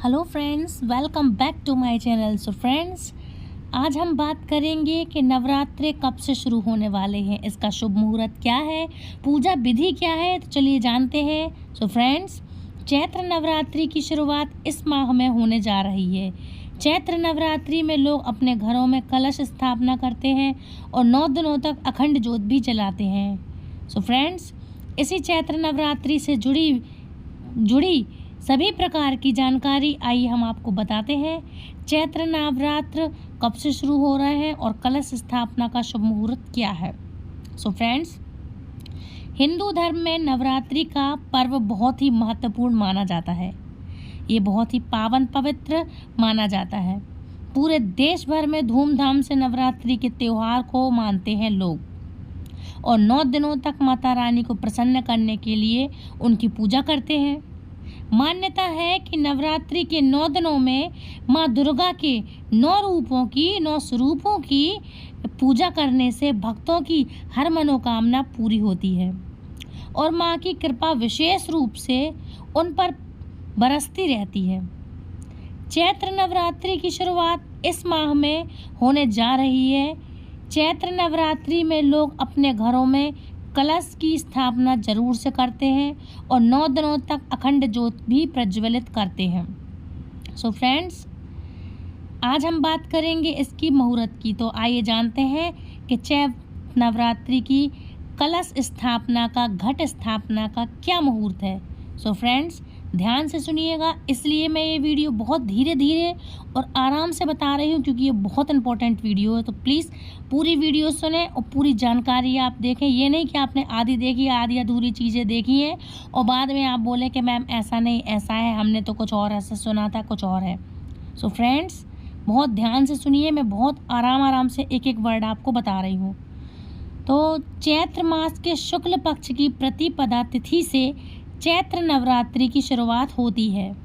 Hello friends, welcome back to my channel. So friends, आज हम बात करेंगे कि नवरात्रे कब से शुरू होने वाले हैं, इसका शुभ मुहूर्त क्या है, पूजा विधि क्या है। तो चलिए जानते हैं। सो फ्रेंड्स, चैत्र नवरात्रि की शुरुआत इस माह में होने जा रही है। चैत्र नवरात्रि में लोग अपने घरों में कलश स्थापना करते हैं और 9 दिनों तक अखंड ज्योत भी जलाते हैं। सो फ्रेंड्स, इसी चैत्र नवरात्रि से जुड़ी सभी प्रकार की जानकारी आइए हम आपको बताते हैं। चैत्र नवरात्र कब से शुरू हो रहे हैं और कलश स्थापना का शुभ मुहूर्त क्या है। सो फ्रेंड्स, हिंदू धर्म में नवरात्रि का पर्व बहुत ही महत्वपूर्ण माना जाता है। ये बहुत ही पावन पवित्र माना जाता है। पूरे देश भर में धूमधाम से नवरात्रि के त्यौहार को मानते हैं लोग और 9 दिनों तक माता रानी को प्रसन्न करने के लिए उनकी पूजा करते हैं। मान्यता है कि नवरात्रि के 9 दिनों में माँ दुर्गा के 9 स्वरूपों की पूजा करने से भक्तों की हर मनोकामना पूरी होती है और माँ की कृपा विशेष रूप से उन पर बरसती रहती है। चैत्र नवरात्रि की शुरुआत इस माह में होने जा रही है। चैत्र नवरात्रि में लोग अपने घरों में कलश की स्थापना जरूर से करते हैं और 9 दिनों तक अखंड ज्योत भी प्रज्वलित करते हैं। सो फ्रेंड्स, आज हम बात करेंगे इसकी मुहूर्त की। तो आइए जानते हैं कि चैत्र नवरात्रि की कलश स्थापना का, घट स्थापना का क्या मुहूर्त है। सो फ्रेंड्स, ध्यान से सुनिएगा, इसलिए मैं ये वीडियो बहुत धीरे धीरे और आराम से बता रही हूँ क्योंकि ये बहुत इंपॉर्टेंट वीडियो है। तो प्लीज़ पूरी वीडियो सुने और पूरी जानकारी आप देखें। ये नहीं कि आपने आधी देखी, आधी अधूरी चीज़ें देखी हैं और बाद में आप बोलें कि मैम ऐसा नहीं, ऐसा है, हमने तो कुछ और ऐसा सुना था, कुछ और है। सो फ्रेंड्स, बहुत ध्यान से सुनिए, मैं बहुत आराम से एक एक वर्ड आपको बता रही हूँ। तो चैत्र मास के शुक्ल पक्ष की प्रतिपदा तिथि से चैत्र नवरात्रि की शुरुआत होती है।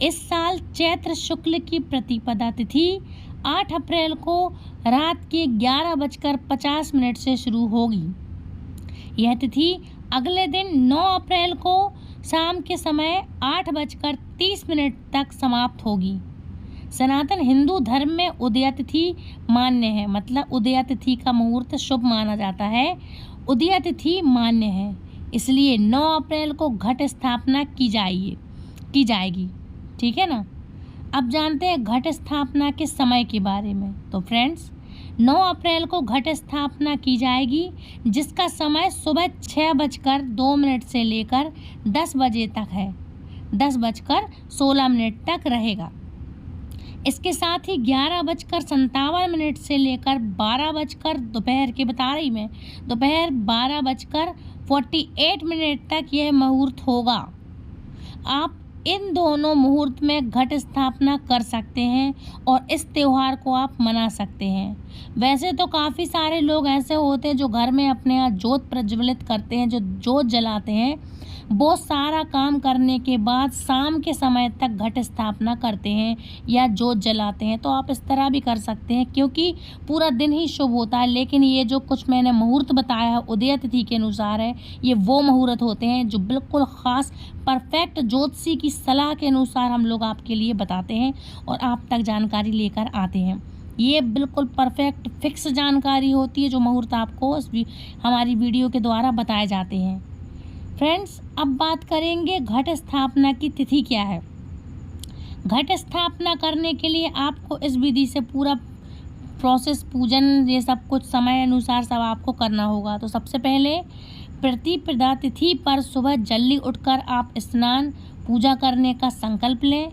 इस साल चैत्र शुक्ल की प्रतिपदा तिथि 8 अप्रैल को रात के 11:50 से शुरू होगी। यह तिथि अगले दिन 9 अप्रैल को शाम के समय 8:30 तक समाप्त होगी। सनातन हिंदू धर्म में उदया तिथि मान्य है, मतलब उदया तिथि का मुहूर्त शुभ माना जाता है। उदया तिथि मान्य है, इसलिए 9 अप्रैल को घट स्थापना की जाएगी। ठीक है ना। अब जानते हैं घट स्थापना के समय के बारे में। तो फ्रेंड्स, 9 अप्रैल को घट स्थापना की जाएगी, जिसका समय सुबह 6:02 से लेकर 10 बजे तक है। 10:16 तक रहेगा। इसके साथ ही 11:57 से लेकर 12 दोपहर के बता रही मैं, दोपहर 12:48 तक यह मुहूर्त होगा। आप इन दोनों मुहूर्त में घट स्थापना कर सकते हैं और इस त्यौहार को आप मना सकते हैं। वैसे तो काफ़ी सारे लोग ऐसे होते हैं जो घर में अपने यहाँ ज्योत प्रज्वलित करते हैं, जो ज्योत जलाते हैं, वो सारा काम करने के बाद शाम के समय तक घट स्थापना करते हैं या ज्योत जलाते हैं। तो आप इस तरह भी कर सकते हैं क्योंकि पूरा दिन ही शुभ होता है। लेकिन ये जो कुछ मैंने मुहूर्त बताया है उदय तिथि के अनुसार है, ये वो मुहूर्त होते हैं जो बिल्कुल ख़ास परफेक्ट ज्योतिषी की सलाह के अनुसार हम लोग आपके लिए बताते हैं और आप तक जानकारी लेकर आते हैं। ये बिल्कुल परफेक्ट फिक्स जानकारी होती है जो मुहूर्त आपको हमारी वीडियो के द्वारा बताए जाते हैं। फ्रेंड्स, अब बात करेंगे घट स्थापना की तिथि क्या है। घट स्थापना करने के लिए आपको इस विधि से पूरा प्रोसेस, पूजन, ये सब कुछ समय अनुसार सब आपको करना होगा। तो सबसे पहले प्रतिपदा तिथि पर सुबह जल्दी उठकर आप स्नान पूजा करने का संकल्प लें।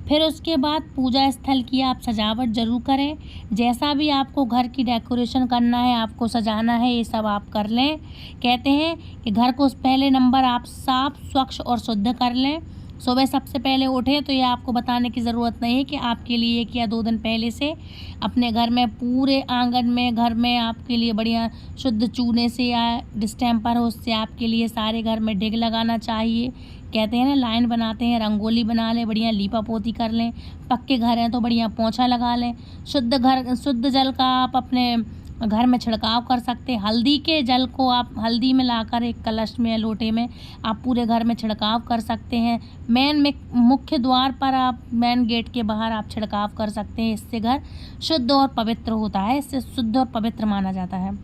फिर उसके बाद पूजा स्थल की आप सजावट ज़रूर करें। जैसा भी आपको घर की डेकोरेशन करना है, आपको सजाना है, ये सब आप कर लें। कहते हैं कि घर को पहले नंबर आप साफ, स्वच्छ और शुद्ध कर लें। सुबह सबसे पहले उठें तो ये आपको बताने की ज़रूरत नहीं है कि आपके लिए 1 या 2 दिन पहले से अपने घर में, पूरे आंगन में, घर में आपके लिए बढ़िया शुद्ध चूने से या डिस्टेम्पर हो, उससे आपके लिए सारे घर में डिग लगाना चाहिए। कहते हैं ना, लाइन बनाते हैं, रंगोली बना लें, बढ़िया लीपा पोती कर लें। पक्के घर हैं तो बढ़िया पोंछा लगा लें। शुद्ध जल का आप अपने घर में छिड़काव कर सकते हैं। हल्दी के जल को आप हल्दी मिलाकर एक कलश में या लोटे में आप पूरे घर में छिड़काव कर सकते हैं। मेन में मुख्य द्वार पर आप मेन गेट के बाहर आप छिड़काव कर सकते हैं। इससे घर शुद्ध और पवित्र होता है, इससे शुद्ध और पवित्र माना जाता है।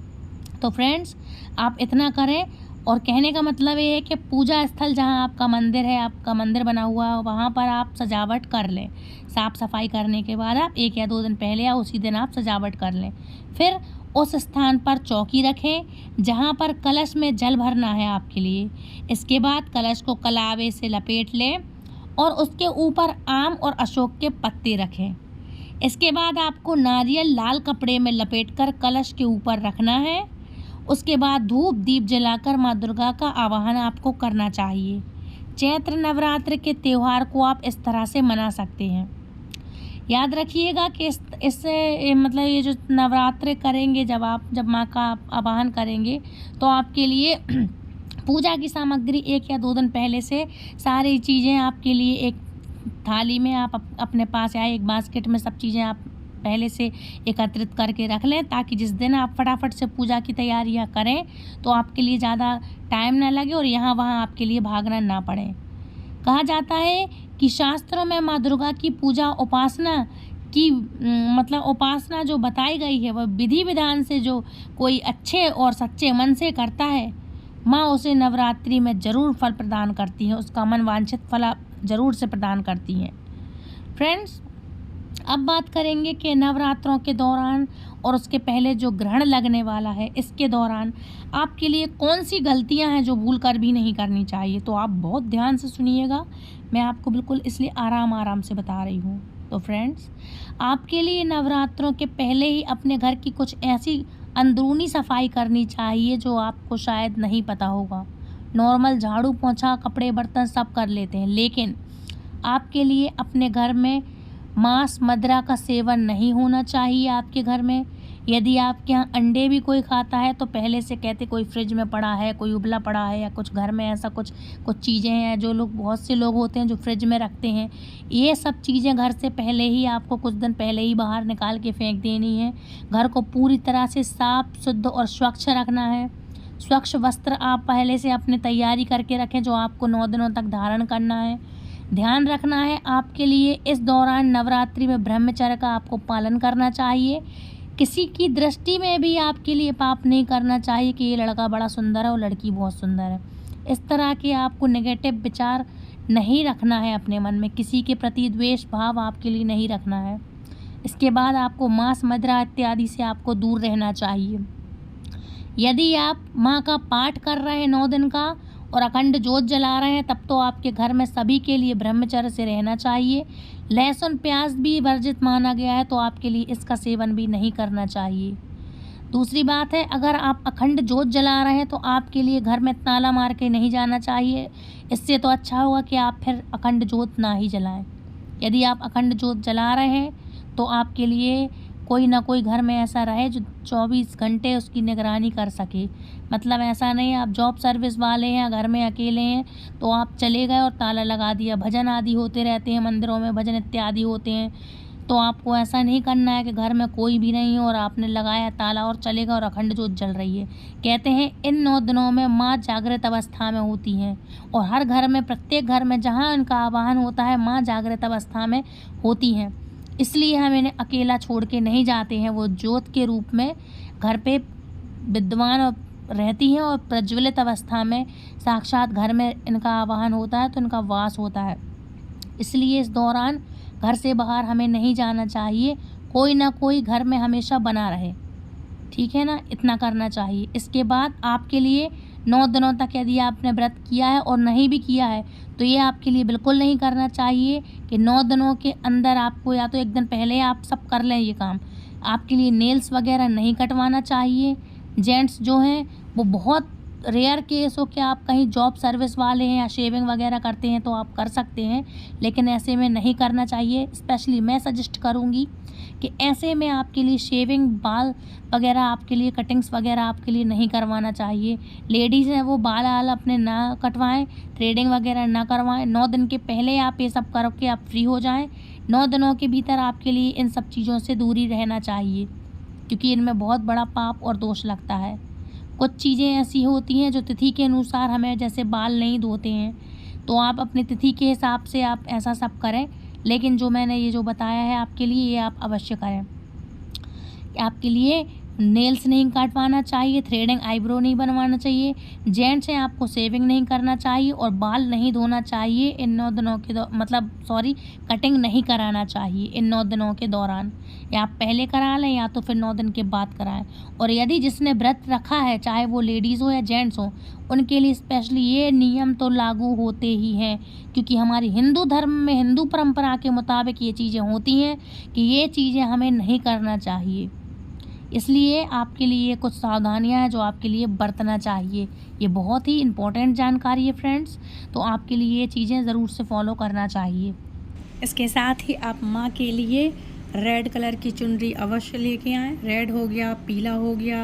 तो फ्रेंड्स, आप इतना करें। और कहने का मतलब ये है कि पूजा स्थल जहाँ आपका मंदिर है, आपका मंदिर बना हुआ है, वहाँ पर आप सजावट कर लें। साफ़ सफाई करने के बाद आप 1 या 2 दिन पहले या उसी दिन आप सजावट कर लें। फिर उस स्थान पर चौकी रखें जहाँ पर कलश में जल भरना है आपके लिए। इसके बाद कलश को कलावे से लपेट लें और उसके ऊपर आम और अशोक के पत्ते रखें। इसके बाद आपको नारियल लाल कपड़े में लपेटकर कलश के ऊपर रखना है। उसके बाद धूप दीप जलाकर माँ दुर्गा का आवाहन आपको करना चाहिए। चैत्र नवरात्र के त्यौहार को आप इस तरह से मना सकते हैं। याद रखिएगा कि इससे मतलब ये जो नवरात्र करेंगे, जब माँ का आवाहन करेंगे तो आपके लिए पूजा की सामग्री 1 या 2 दिन पहले से सारी चीज़ें आपके लिए एक थाली में आप अपने पास या एक बास्केट में सब चीज़ें आप पहले से एकत्रित करके रख लें, ताकि जिस दिन आप फटाफट से पूजा की तैयारियां करें तो आपके लिए ज़्यादा टाइम ना लगे और यहाँ वहाँ आपके लिए भागना ना पड़े। कहा जाता है कि शास्त्रों में माँ दुर्गा की पूजा उपासना की मतलब उपासना जो बताई गई है वह विधि विधान से जो कोई अच्छे और सच्चे मन से करता है, माँ उसे नवरात्रि में ज़रूर फल प्रदान करती हैं, उसका मन वांछित फल ज़रूर से प्रदान करती हैं। फ्रेंड्स, अब बात करेंगे कि नवरात्रों के दौरान और उसके पहले जो ग्रहण लगने वाला है, इसके दौरान आपके लिए कौन सी गलतियां हैं जो भूल कर भी नहीं करनी चाहिए। तो आप बहुत ध्यान से सुनिएगा, मैं आपको बिल्कुल इसलिए आराम से बता रही हूँ। तो फ्रेंड्स, आपके लिए नवरात्रों के पहले ही अपने घर की कुछ ऐसी अंदरूनी सफाई करनी चाहिए जो आपको शायद नहीं पता होगा। नॉर्मल झाड़ू पोंछा कपड़े बर्तन सब कर लेते हैं, लेकिन आपके लिए अपने घर में मांस मदिरा का सेवन नहीं होना चाहिए। आपके घर में यदि आपके यहाँ अंडे भी कोई खाता है तो पहले से कहते कोई फ्रिज में पड़ा है, कोई उबला पड़ा है, या कुछ घर में ऐसा कुछ चीज़ें हैं जो लोग बहुत से लोग होते हैं जो फ्रिज में रखते हैं। ये सब चीज़ें घर से पहले ही आपको कुछ दिन पहले ही बाहर निकाल के फेंक देनी है। घर को पूरी तरह से साफ शुद्ध और स्वच्छ रखना है। स्वच्छ वस्त्र आप पहले से अपने तैयारी करके रखें जो आपको 9 दिनों तक धारण करना है। ध्यान रखना है आपके लिए इस दौरान नवरात्रि में ब्रह्मचर्य का आपको पालन करना चाहिए। किसी की दृष्टि में भी आपके लिए पाप नहीं करना चाहिए कि ये लड़का बड़ा सुंदर है और लड़की बहुत सुंदर है। इस तरह के आपको नेगेटिव विचार नहीं रखना है अपने मन में, किसी के प्रति द्वेष भाव आपके लिए नहीं रखना है। इसके बाद आपको मांस मदिरा इत्यादि से आपको दूर रहना चाहिए। यदि आप माँ का पाठ कर रहे हैं 9 दिन का और अखंड जोत जला रहे हैं, तब तो आपके घर में सभी के लिए ब्रह्मचर्य से रहना चाहिए। लहसुन प्याज भी वर्जित माना गया है, तो आपके लिए इसका सेवन भी नहीं करना चाहिए। दूसरी बात है, अगर आप अखंड जोत जला रहे हैं तो आपके लिए घर में ताला मार के नहीं जाना चाहिए। इससे तो अच्छा होगा कि आप फिर अखंड जोत ना ही जलाएं। यदि आप अखंड जोत जला रहे हैं तो आपके लिए कोई ना कोई घर में ऐसा रहे जो 24 घंटे उसकी निगरानी कर सके। मतलब ऐसा नहीं आप जॉब सर्विस वाले हैं, घर में अकेले हैं तो आप चले गए और ताला लगा दिया। भजन आदि होते रहते हैं, मंदिरों में भजन इत्यादि होते हैं, तो आपको ऐसा नहीं करना है कि घर में कोई भी नहीं हो और आपने लगाया ताला और चले गए और अखंड जोत जल रही है। कहते हैं इन 9 दिनों में माँ जागृत अवस्था में होती हैं और हर घर में, प्रत्येक घर में जहाँ इनका आवाहन होता है माँ जागृत अवस्था में होती हैं। इसलिए हम इन्हें अकेला छोड़ के नहीं जाते हैं। वो ज्योत के रूप में घर पे विद्यमान रहती हैं और प्रज्वलित अवस्था में साक्षात घर में इनका आवाहन होता है, तो इनका वास होता है। इसलिए इस दौरान घर से बाहर हमें नहीं जाना चाहिए, कोई ना कोई घर में हमेशा बना रहे। ठीक है ना, इतना करना चाहिए। इसके बाद आपके लिए 9 दिनों तक यदि आपने व्रत किया है और नहीं भी किया है तो ये आपके लिए बिल्कुल नहीं करना चाहिए कि 9 दिनों के अंदर आपको, या तो एक दिन पहले आप सब कर लें ये काम। आपके लिए नेल्स वगैरह नहीं कटवाना चाहिए। जेंट्स जो हैं वो बहुत रेयर केस हो कि आप कहीं जॉब सर्विस वाले हैं या शेविंग वगैरह करते हैं तो आप कर सकते हैं, लेकिन ऐसे में नहीं करना चाहिए। स्पेशली मैं सजेस्ट करूँगी कि ऐसे में आपके लिए शेविंग, बाल वगैरह आपके लिए, कटिंग्स वगैरह आपके लिए नहीं करवाना चाहिए। लेडीज़ हैं वो बाल आल अपने ना कटवाएं, थ्रेडिंग वगैरह ना करवाएं। 9 दिन के पहले आप ये सब करो कि आप फ्री हो जाएं। 9 दिनों के भीतर आपके लिए इन सब चीज़ों से दूरी रहना चाहिए। क्योंकि इनमें बहुत बड़ा पाप और दोष लगता है। कुछ चीज़ें ऐसी होती हैं जो तिथि के अनुसार हमें, जैसे बाल नहीं धोते हैं, तो आप अपनी तिथि के हिसाब से आप ऐसा सब करें, लेकिन जो मैंने ये जो बताया है आपके लिए, ये आप अवश्य करें। आपके लिए नेल्स नहीं काटवाना चाहिए, थ्रेडिंग आईब्रो नहीं बनवाना चाहिए, जेंट्स हैं आपको शेविंग नहीं करना चाहिए और बाल नहीं धोना चाहिए इन 9 दिनों के कटिंग नहीं कराना चाहिए इन 9 दिनों के दौरान। या आप पहले करा लें या तो फिर 9 दिन के बाद कराएं। और यदि जिसने व्रत रखा है, चाहे वो लेडीज़ हो या जेंट्स हो, उनके लिए स्पेशली ये नियम तो लागू होते ही हैं, क्योंकि हमारी हिंदू धर्म में, हिंदू परंपरा के मुताबिक ये चीज़ें होती हैं कि ये चीज़ें हमें नहीं करना चाहिए। इसलिए आपके लिए कुछ सावधानियां हैं जो आपके लिए बरतना चाहिए। ये बहुत ही इम्पोर्टेंट जानकारी है फ्रेंड्स, तो आपके लिए ये चीज़ें ज़रूर से फॉलो करना चाहिए। इसके साथ ही आप माँ के लिए रेड कलर की चुनरी अवश्य लेके आएँ। रेड हो गया, पीला हो गया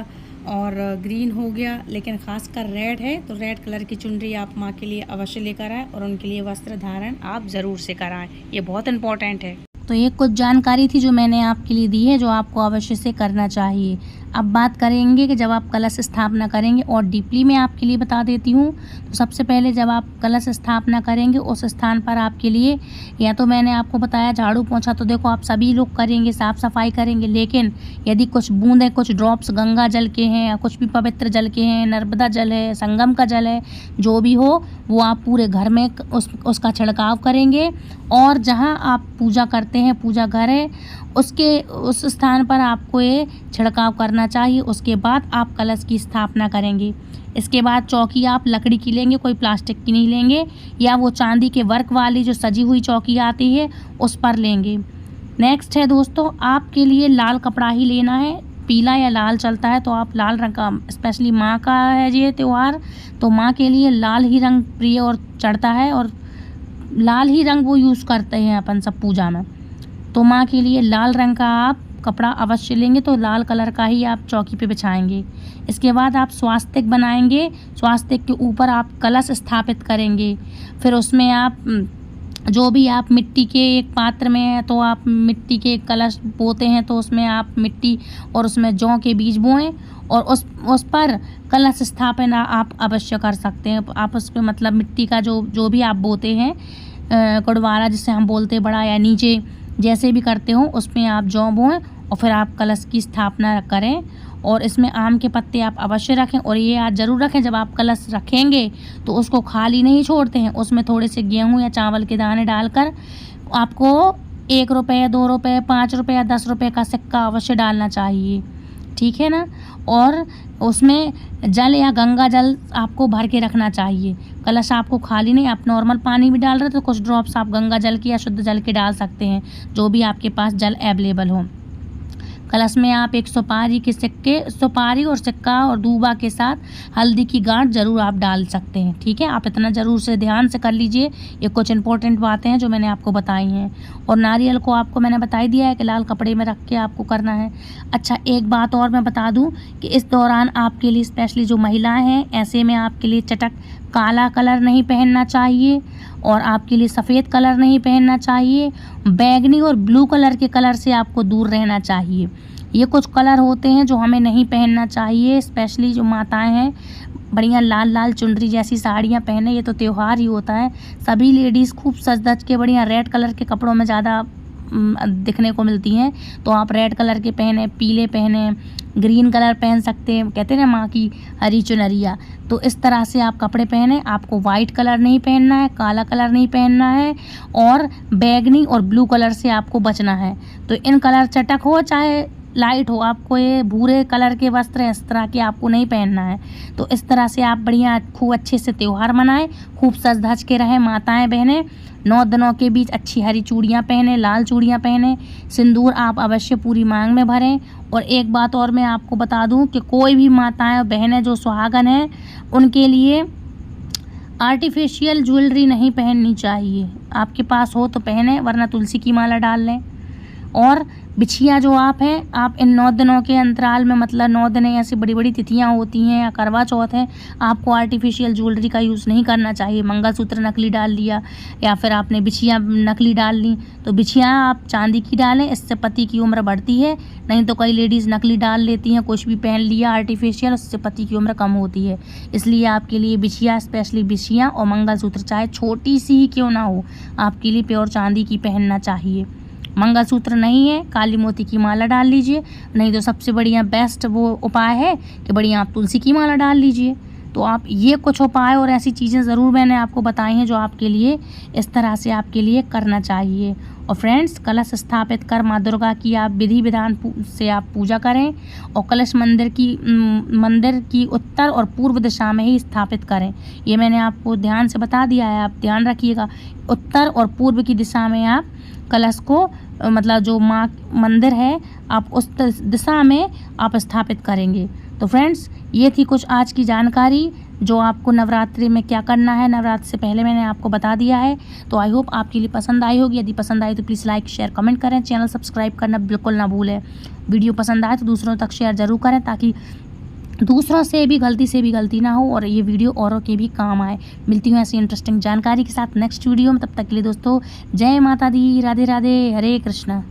और ग्रीन हो गया, लेकिन ख़ासकर रेड है तो रेड कलर की चुनरी आप माँ के लिए अवश्य लेकर आएँ और उनके लिए वस्त्र धारण आप ज़रूर से कराएँ। ये बहुत इम्पोर्टेंट है। तो ये कुछ जानकारी थी जो मैंने आपके लिए दी है, जो आपको अवश्य से करना चाहिए। अब बात करेंगे कि जब आप कलश स्थापना करेंगे, और डीपली मैं आपके लिए बता देती हूँ। तो सबसे पहले जब आप कलश स्थापना करेंगे, उस स्थान पर आपके लिए, या तो मैंने आपको बताया झाड़ू पोंछा तो देखो आप सभी लोग करेंगे, साफ़ सफाई करेंगे, लेकिन यदि कुछ बूंदें, कुछ ड्रॉप्स गंगा जल के हैं या कुछ भी पवित्र जल के हैं, नर्मदा जल है, संगम का जल है, जो भी हो, वो आप पूरे घर में उसका छिड़काव करेंगे। और जहाँ आप पूजा करते हैं, पूजा घर है, उस स्थान पर आपको ये छिड़काव करना चाहिए। उसके बाद आप कलश की स्थापना करेंगे। इसके बाद चौकी आप लकड़ी की लेंगे, कोई प्लास्टिक की नहीं लेंगे, या वो चांदी के वर्क वाली जो सजी हुई चौकी आती है उस पर लेंगे। नेक्स्ट है दोस्तों, आपके लिए लाल कपड़ा ही लेना है। पीला या लाल चलता है तो आप लाल रंग का, स्पेशली माँ का है ये त्यौहार, तो माँ के लिए लाल ही रंग प्रिय और चढ़ता है, और लाल ही रंग वो यूज़ करते हैं अपन सब पूजा में। तो माँ के लिए लाल रंग का आप कपड़ा अवश्य लेंगे, तो लाल कलर का ही आप चौकी पे बिछाएंगे। इसके बाद आप स्वास्तिक बनाएंगे। स्वास्तिक के ऊपर आप कलश स्थापित करेंगे। फिर उसमें आप जो भी आप मिट्टी के एक पात्र में है तो आप मिट्टी के कलश बोते हैं, तो उसमें आप मिट्टी और उसमें जौ के बीज बोएं और उस पर कलश स्थापना आप अवश्य कर सकते हैं। आप उस पर मतलब मिट्टी का जो भी आप बोते हैं, कुड़वारा जिसे हम बोलते हैं, बड़ा या नीचे जैसे भी करते हो, उसमें आप जौ बोएं और फिर आप कलश की स्थापना करें। और इसमें आम के पत्ते आप अवश्य रखें। और ये याद ज़रूर रखें, जब आप कलश रखेंगे तो उसको खाली नहीं छोड़ते हैं, उसमें थोड़े से गेहूं या चावल के दाने डालकर आपको 1 रुपये, 2 रुपये, 5 रुपये या 10 रुपये का सिक्का अवश्य डालना चाहिए, ठीक है ना। और उसमें जल या गंगा जल आपको भर के रखना चाहिए। कलश आपको खाली नहीं, आप नॉर्मल पानी भी डाल रहे तो कुछ ड्रॉप्स आप गंगा जल के या शुद्ध जल के डाल सकते हैं, जो भी आपके पास जल अवेलेबल हो। कलश में आप एक सुपारी और सिक्का और दूबा के साथ हल्दी की गांठ जरूर आप डाल सकते हैं, ठीक है। आप इतना ज़रूर से ध्यान से कर लीजिए। ये कुछ इंपॉर्टेंट बातें हैं जो मैंने आपको बताई हैं। और नारियल को आपको मैंने बता ही दिया है कि लाल कपड़े में रख के आपको करना है। अच्छा, एक बात और मैं बता दूं कि इस दौरान आपके लिए स्पेशली जो महिलाएं हैं, ऐसे में आपके लिए चटक काला कलर नहीं पहनना चाहिए और आपके लिए सफ़ेद कलर नहीं पहनना चाहिए। बैगनी और ब्लू कलर के कलर से आपको दूर रहना चाहिए। ये कुछ कलर होते हैं जो हमें नहीं पहनना चाहिए। स्पेशली जो माताएं हैं, बढ़िया लाल लाल चुनरी जैसी साड़ियाँ पहने, ये तो त्यौहार ही होता है। सभी लेडीज़ खूब सज धज के बढ़िया रेड कलर के कपड़ों में ज़्यादा दिखने को मिलती हैं, तो आप रेड कलर के पहने, पीले पहने, ग्रीन कलर पहन सकते हैं, कहते हैं ना माँ की हरी चुनरिया, तो इस तरह से आप कपड़े पहने। आपको वाइट कलर नहीं पहनना है, काला कलर नहीं पहनना है, और बैगनी और ब्लू कलर से आपको बचना है। तो इन कलर चटक हो चाहे लाइट हो, आपको ये भूरे कलर के वस्त्र इस तरह के आपको नहीं पहनना है। तो इस तरह से आप बढ़िया खूब अच्छे से त्यौहार मनाएं, खूब सज धज के रहें माताएं बहनें। 9 दिनों के बीच अच्छी हरी चूड़ियाँ पहने, लाल चूड़ियाँ पहने, सिंदूर आप अवश्य पूरी मांग में भरें। और एक बात और मैं आपको बता दूं कि कोई भी माताएं और बहनें जो सुहागन हैं, उनके लिए आर्टिफिशियल ज्वेलरी नहीं पहननी चाहिए। आपके पास हो तो पहने, वरना तुलसी की माला डाल लें। और बिछिया जो आप हैं, आप इन 9 दिनों के अंतराल में, मतलब 9 दिन ऐसी बड़ी बड़ी तिथियां होती हैं या करवा चौथ है, आपको आर्टिफिशियल ज्वेलरी का यूज़ नहीं करना चाहिए। मंगलसूत्र नकली डाल लिया या फिर आपने बिछिया नकली डाल ली, तो बिछिया आप चांदी की डालें, इससे पति की उम्र बढ़ती है। नहीं तो कई लेडीज़ नकली डाल लेती हैं, कुछ भी पहन लिया आर्टिफिशियल, उससे पति की उम्र कम होती है। इसलिए आपके लिए बिछिया, स्पेशली बिछिया और मंगलसूत्र, चाहे छोटी सी ही क्यों ना हो, आपके लिए प्योर चांदी की पहनना चाहिए। मंगलसूत्र नहीं है, काली मोती की माला डाल लीजिए। नहीं तो सबसे बढ़िया बेस्ट वो उपाय है कि बढ़िया आप तुलसी की माला डाल लीजिए। तो आप ये कुछ उपाय और ऐसी चीज़ें ज़रूर मैंने आपको बताई हैं जो आपके लिए इस तरह से आपके लिए करना चाहिए। और फ्रेंड्स, कलश स्थापित कर माँ दुर्गा की आप विधि विधान से आप पूजा करें और कलश मंदिर की उत्तर और पूर्व दिशा में ही स्थापित करें। ये मैंने आपको ध्यान से बता दिया है, आप ध्यान रखिएगा। उत्तर और पूर्व की दिशा में आप कलश को, मतलब जो माँ मंदिर है, आप उस दिशा में आप स्थापित करेंगे। तो फ्रेंड्स, ये थी कुछ आज की जानकारी जो आपको नवरात्रि में क्या करना है, नवरात्रि से पहले मैंने आपको बता दिया है। तो आई होप आपके लिए पसंद आई होगी। यदि पसंद आई तो प्लीज़ लाइक शेयर कमेंट करें, चैनल सब्सक्राइब करना बिल्कुल ना भूलें। वीडियो पसंद आए तो दूसरों तक शेयर ज़रूर करें, ताकि दूसरों से भी गलती ना हो और ये वीडियो औरों के भी काम आए। मिलती हूँ ऐसी इंटरेस्टिंग जानकारी के साथ नेक्स्ट वीडियो में। तब तक के लिए दोस्तों, जय माता दी, राधे राधे, हरे कृष्णा।